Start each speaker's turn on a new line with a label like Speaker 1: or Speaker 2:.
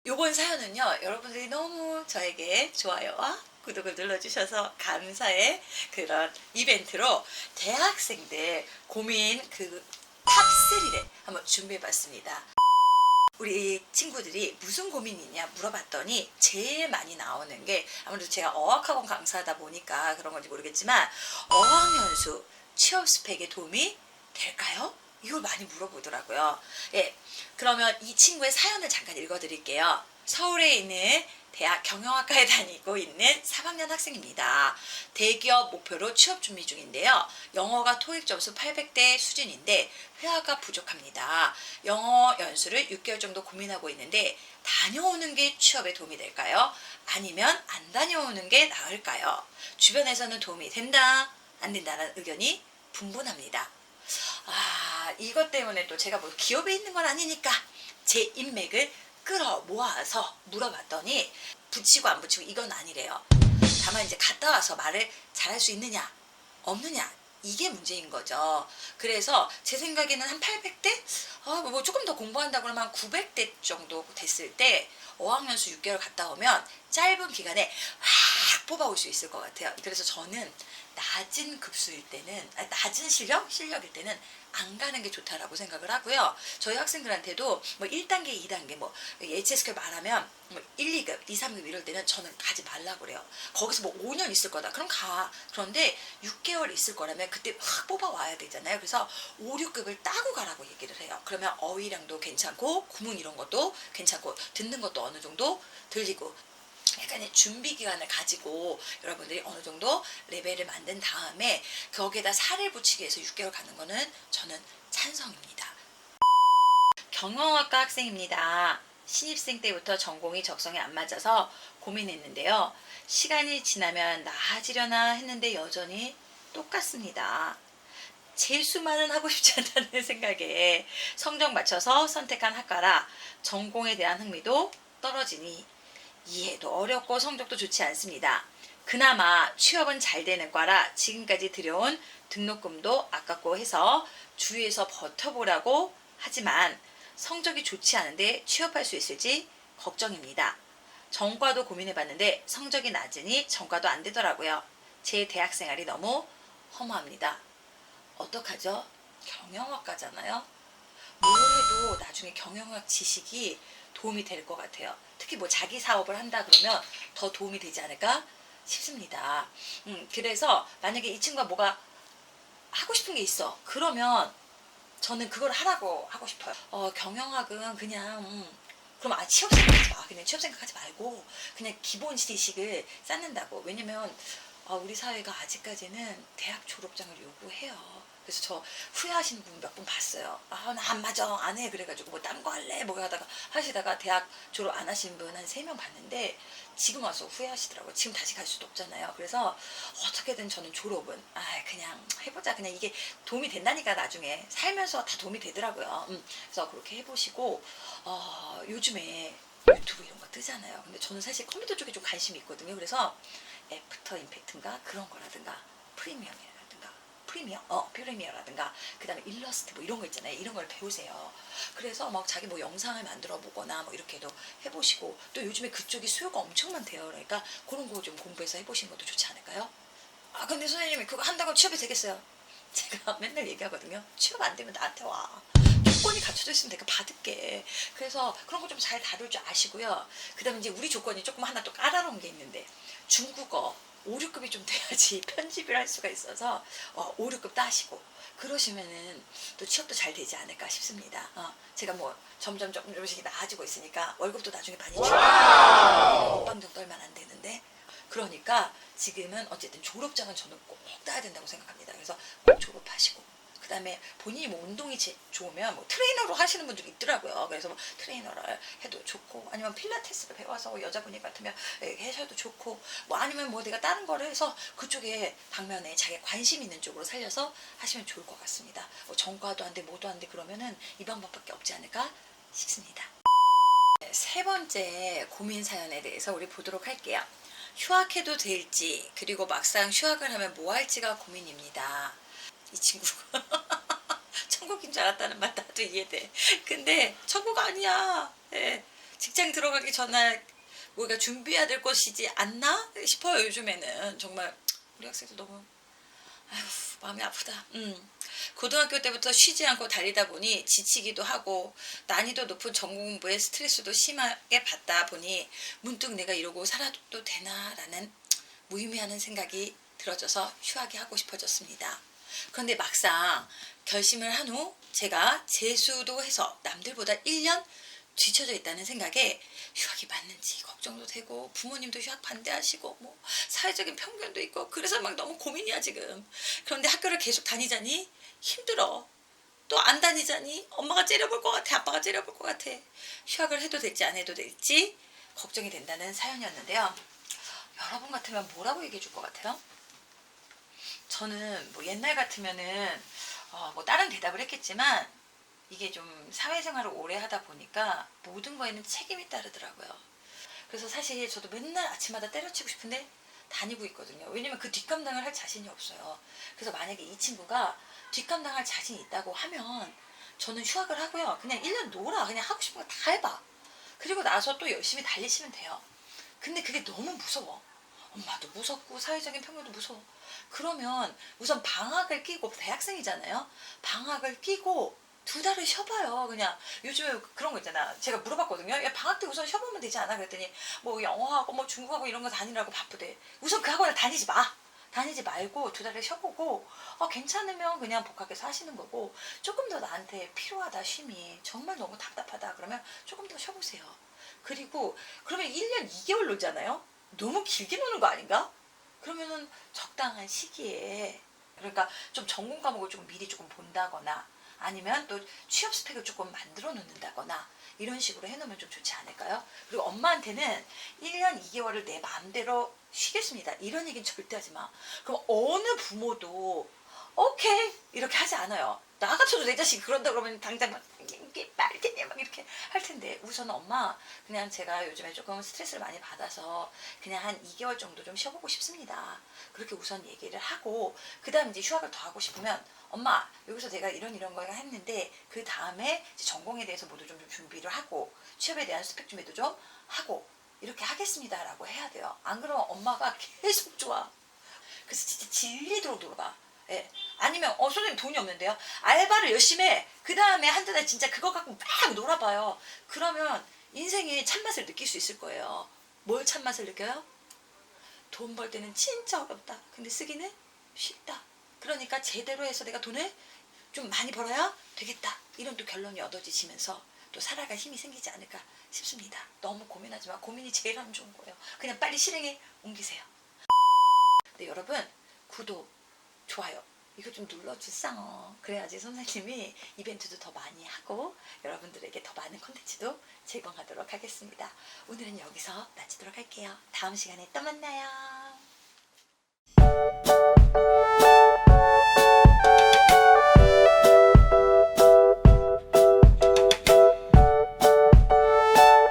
Speaker 1: 요번 사연은요, 여러분들이 너무 저에게 좋아요와 구독을 눌러주셔서 감사의 그런 이벤트로 대학생들 고민 그 탑3를 한번 준비해봤습니다. 우리 친구들이 무슨 고민이 있냐 물어봤더니 제일 많이 나오는 게, 아무래도 제가 어학학원 강사하다 보니까 그런 건지 모르겠지만, 어학연수 취업 스펙에 도움이 될까요? 이걸 많이 물어보더라고요. 예, 그러면 이 친구의 사연을 잠깐 읽어드릴게요. 서울에 있는 대학 경영학과에 다니고 있는 3학년 학생입니다. 대기업 목표로 취업 준비 중인데요. 영어가 토익 점수 800대 수준인데 회화가 부족합니다. 영어 연수를 6개월 정도 고민하고 있는데, 다녀오는 게 취업에 도움이 될까요? 아니면 안 다녀오는 게 나을까요? 주변에서는 도움이 된다, 안 된다는 의견이 분분합니다. 이것 때문에 또 제가 뭐 기업에 있는 건 아니니까 제 인맥을 끌어 모아서 물어봤더니, 붙이고 안 붙이고 이건 아니래요. 다만 이제 갔다 와서 말을 잘할 수 있느냐 없느냐, 이게 문제인 거죠. 그래서 제 생각에는 한 800대? 뭐 조금 더 공부한다 그러면 한 900대 정도 됐을 때 어학연수 6개월 갔다 오면 짧은 기간에 확 뽑아올 수 있을 것 같아요. 그래서 저는 낮은 급수일 때는, 낮은 실력일 때는 안 가는 게 좋다라고 생각을 하고요. 저희 학생들한테도 뭐 1단계, 2단계, 뭐 HSK 말하면 뭐 1, 2급, 2, 3급 이럴 때는 저는 가지 말라고 그래요. 거기서 뭐 5년 있을 거다. 그럼 가. 그런데 6개월 있을 거라면 그때 확 뽑아와야 되잖아요. 그래서 5, 6급을 따고 가라고 얘기를 해요. 그러면 어휘량도 괜찮고 구문 이런 것도 괜찮고 듣는 것도 어느 정도 들리고, 약간의 준비 기간을 가지고 여러분들이 어느 정도 레벨을 만든 다음에 거기에다 살을 붙이기 위해서 6개월 가는 거는 저는 찬성입니다. 경영학과 학생입니다. 신입생 때부터 전공이 적성에 안 맞아서 고민했는데요. 시간이 지나면 나아지려나 했는데 여전히 똑같습니다. 재수만은 하고 싶지 않다는 생각에 성적 맞춰서 선택한 학과라 전공에 대한 흥미도 떨어지니 이해도 어렵고 성적도 좋지 않습니다. 그나마 취업은 잘 되는 과라 지금까지 들여온 등록금도 아깝고 해서 주위에서 버텨보라고 하지만 성적이 좋지 않은데 취업할 수 있을지 걱정입니다. 전과도 고민해봤는데 성적이 낮으니 전과도 안 되더라고요. 제 대학생활이 너무 허무합니다. 어떡하죠? 경영학과잖아요. 뭘 해도 나중에 경영학 지식이 도움이 될 것 같아요. 특히 뭐 자기 사업을 한다 그러면 더 도움이 되지 않을까 싶습니다. 그래서 만약에 이 친구가 뭐가 하고 싶은 게 있어. 그러면 저는 그걸 하라고 하고 싶어요. 경영학은 그냥 그럼 취업 생각하지 마. 그냥 취업 생각하지 말고 그냥 기본 지식을 쌓는다고. 왜냐면 우리 사회가 아직까지는 대학 졸업장을 요구해요. 그래서 저 후회하시는 분 몇 분 봤어요. 나 안 맞아, 안 해. 그래가지고 뭐 딴 거 할래 뭐 하시다가 대학 졸업 안 하신 분 한 3명 봤는데 지금 와서 후회하시더라고요. 지금 다시 갈 수도 없잖아요. 그래서 어떻게든 저는 졸업은 그냥 해보자. 그냥 이게 도움이 된다니까 나중에 살면서 다 도움이 되더라고요. 그래서 그렇게 해보시고, 요즘에 유튜브 이런 거 뜨잖아요. 근데 저는 사실 컴퓨터 쪽에 좀 관심이 있거든요. 그래서 애프터 임팩트인가 그런 거라든가 프리미어라든가 그 다음에 일러스트 뭐 이런 거 있잖아요. 이런 걸 배우세요. 그래서 막 자기 뭐 영상을 만들어 보거나 뭐 이렇게도 해보시고, 또 요즘에 그쪽이 수요가 엄청 많대요. 그러니까 그런 거 좀 공부해서 해보시는 것도 좋지 않을까요? 근데 선생님이 그거 한다고 취업이 되겠어요? 제가 맨날 얘기하거든요. 취업 안 되면 나한테 와. 조건이 갖춰져 있으면 내가 받을게. 그래서 그런 거 좀 잘 다룰 줄 아시고요. 그 다음에 이제 우리 조건이 조금 하나 또 까다로운 게 있는데, 중국어 5, 6급이 좀 돼야지 편집을 할 수가 있어서 5, 6급 따시고 그러시면은 또 취업도 잘 되지 않을까 싶습니다. 제가 뭐 점점 조금씩 나아지고 있으니까 월급도 나중에 많이 주고 먹방 정도 얼마 안 되는데, 그러니까 지금은 어쨌든 졸업장은 저는 꼭 따야 된다고 생각합니다. 그래서 꼭 졸업하시고, 그 다음에 본인이 뭐 운동이 좋으면 뭐 트레이너로 하시는 분들이 있더라고요. 그래서 뭐 트레이너를 해도 좋고, 아니면 필라테스를 배워서 여자분이 같으면 하셔도 좋고, 뭐 아니면 뭐 내가 다른 거를 해서 그쪽에 방면에 자기 관심 있는 쪽으로 살려서 하시면 좋을 것 같습니다. 뭐 전과도 안 돼, 뭐도 안 돼 그러면은 이 방법밖에 없지 않을까 싶습니다. 세 번째 고민 사연에 대해서 우리 보도록 할게요. 휴학해도 될지, 그리고 막상 휴학을 하면 뭐 할지가 고민입니다. 이 친구 천국인 줄 알았다는 말 나도 이해돼. 근데 천국 아니야. 예. 직장 들어가기 전에 뭐가 준비해야 될 것이지 않나 싶어요. 요즘에는 정말 우리 학생들 너무 아휴 마음이 아프다. 고등학교 때부터 쉬지 않고 달리다 보니 지치기도 하고 난이도 높은 전공 공부에 스트레스도 심하게 받다 보니 문득 내가 이러고 살아도 되나라는 무의미하는 생각이 들어져서 휴학이 하고 싶어졌습니다. 그런데 막상 결심을 한 후 제가 재수도 해서 남들보다 1년 뒤처져 있다는 생각에 휴학이 맞는지 걱정도 되고 부모님도 휴학 반대하시고 뭐 사회적인 편견도 있고 그래서 막 너무 고민이야 지금. 그런데 학교를 계속 다니자니 힘들어. 또 안 다니자니 엄마가 째려볼 것 같아. 아빠가 째려볼 것 같아. 휴학을 해도 될지 안 해도 될지 걱정이 된다는 사연이었는데요. 여러분 같으면 뭐라고 얘기해 줄 것 같아요? 저는 뭐 옛날 같으면은 뭐 다른 대답을 했겠지만 이게 좀 사회생활을 오래 하다 보니까 모든 거에는 책임이 따르더라고요. 그래서 사실 저도 맨날 아침마다 때려치고 싶은데 다니고 있거든요. 왜냐면 그 뒷감당을 할 자신이 없어요. 그래서 만약에 이 친구가 뒷감당할 자신이 있다고 하면 저는 휴학을 하고요. 그냥 1년 놀아. 그냥 하고 싶은 거 다 해봐. 그리고 나서 또 열심히 달리시면 돼요. 근데 그게 너무 무서워. 엄마도 무섭고 사회적인 편견도 무서워. 그러면 우선 방학을 끼고 대학생이잖아요. 방학을 끼고 2달을 쉬어봐요. 그냥 요즘에 그런 거 있잖아. 제가 물어봤거든요. 야, 방학 때 우선 쉬어보면 되지 않아? 그랬더니 뭐 영어하고 뭐 중국하고 이런 거 다니라고 바쁘대. 우선 그 학원을 다니지 마. 다니지 말고 2달을 쉬어보고 괜찮으면 그냥 복학해서 하시는 거고 조금 더 나한테 필요하다 쉼이 정말 너무 답답하다 그러면 조금 더 쉬어보세요. 그리고 그러면 1년 2개월 놀잖아요. 너무 길게 노는 거 아닌가? 그러면은 적당한 시기에 그러니까 좀 전공 과목을 조금 미리 조금 본다거나 아니면 또 취업 스펙을 조금 만들어 놓는다거나 이런 식으로 해놓으면 좀 좋지 않을까요? 그리고 엄마한테는 1년 2개월을 내 마음대로 쉬겠습니다. 이런 얘기는 절대 하지 마. 그럼 어느 부모도 오케이 이렇게 하지 않아요. 나 같아도 내 자식이 그런다 그러면 당장 막 이게 말이 되냐 막 이렇게 할 텐데 우선 엄마 그냥 제가 요즘에 조금 스트레스를 많이 받아서 그냥 한 2개월 정도 좀 쉬어보고 싶습니다. 그렇게 우선 얘기를 하고 그 다음 이제 휴학을 더 하고 싶으면 엄마 여기서 내가 이런 걸 했는데 그 다음에 전공에 대해서 모두 좀 준비를 하고 취업에 대한 스펙 준비도 좀 하고 이렇게 하겠습니다 라고 해야 돼요. 안 그러면 엄마가 계속 좋아. 그래서 진짜 질리도록 놀아봐. 예. 아니면 선생님 돈이 없는데요. 알바를 열심히 해. 그 다음에 한두 달 진짜 그거 갖고 막 놀아봐요. 그러면 인생의 참맛을 느낄 수 있을 거예요. 뭘 참맛을 느껴요? 돈 벌 때는 진짜 어렵다. 근데 쓰기는 쉽다. 그러니까 제대로 해서 내가 돈을 좀 많이 벌어야 되겠다. 이런 또 결론이 얻어지시면서 또 살아갈 힘이 생기지 않을까 싶습니다. 너무 고민하지 마. 고민이 제일 안 좋은 거예요. 그냥 빨리 실행에 옮기세요. 네, 여러분 구독, 좋아요 이거 좀 눌러주세요. 그래야지 선생님이 이벤트도 더 많이 하고 여러분들에게 더 많은 콘텐츠도 제공하도록 하겠습니다. 오늘은 여기서 마치도록 할게요. 다음 시간에 또 만나요.